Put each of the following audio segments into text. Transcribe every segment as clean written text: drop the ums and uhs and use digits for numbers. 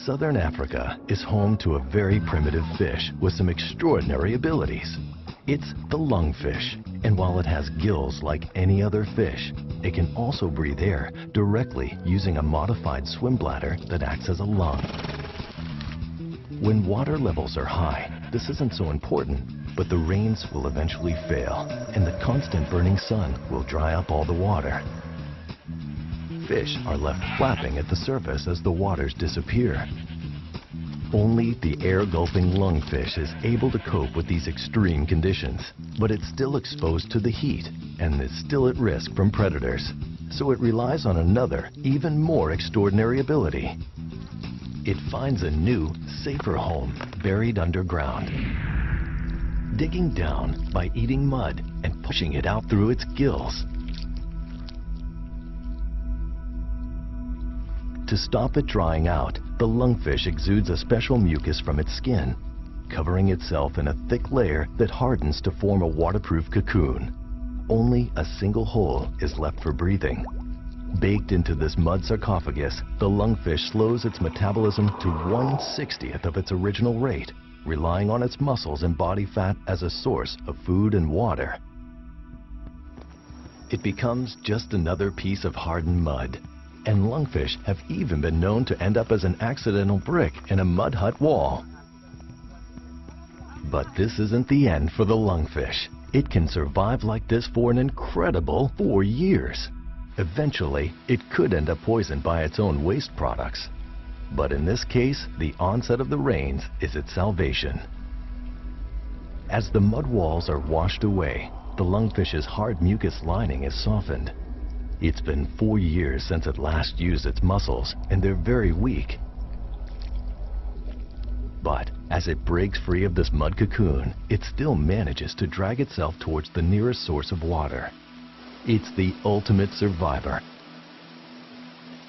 Southern Africa is home to a very primitive fish with some extraordinary abilities. It's the lungfish, and while it has gills like any other fish, it can also breathe air directly using a modified swim bladder that acts as a lung. When water levels are high, this isn't so important, but the rains will eventually fail, and the constant burning sun will dry up all the water. Fish are left flapping at the surface as the waters disappear. Only the air-gulping lungfish is able to cope with these extreme conditions, but it's still exposed to the heat and is still at risk from predators. So it relies on another, even more extraordinary ability. It finds a new, safer home buried underground, digging down by eating mud and pushing it out through its gills. To stop it drying out, the lungfish exudes a special mucus from its skin, covering itself in a thick layer that hardens to form a waterproof cocoon. Only a single hole is left for breathing. Baked into this mud sarcophagus, the lungfish slows its metabolism to 1/60th of its original rate, relying on its muscles and body fat as a source of food and water. It becomes just another piece of hardened mud. And lungfish have even been known to end up as an accidental brick in a mud hut wall. But this isn't the end for the lungfish. It can survive like this for an incredible 4 years. Eventually, it could end up poisoned by its own waste products. But in this case, the onset of the rains is its salvation. As the mud walls are washed away, the lungfish's hard mucus lining is softened. It's been 4 years since it last used its muscles, and they're very weak. But as it breaks free of this mud cocoon, it still manages to drag itself towards the nearest source of water. It's the ultimate survivor.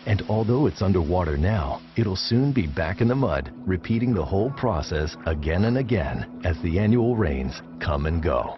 And although it's underwater now, it'll soon be back in the mud, repeating the whole process again and again as the annual rains come and go.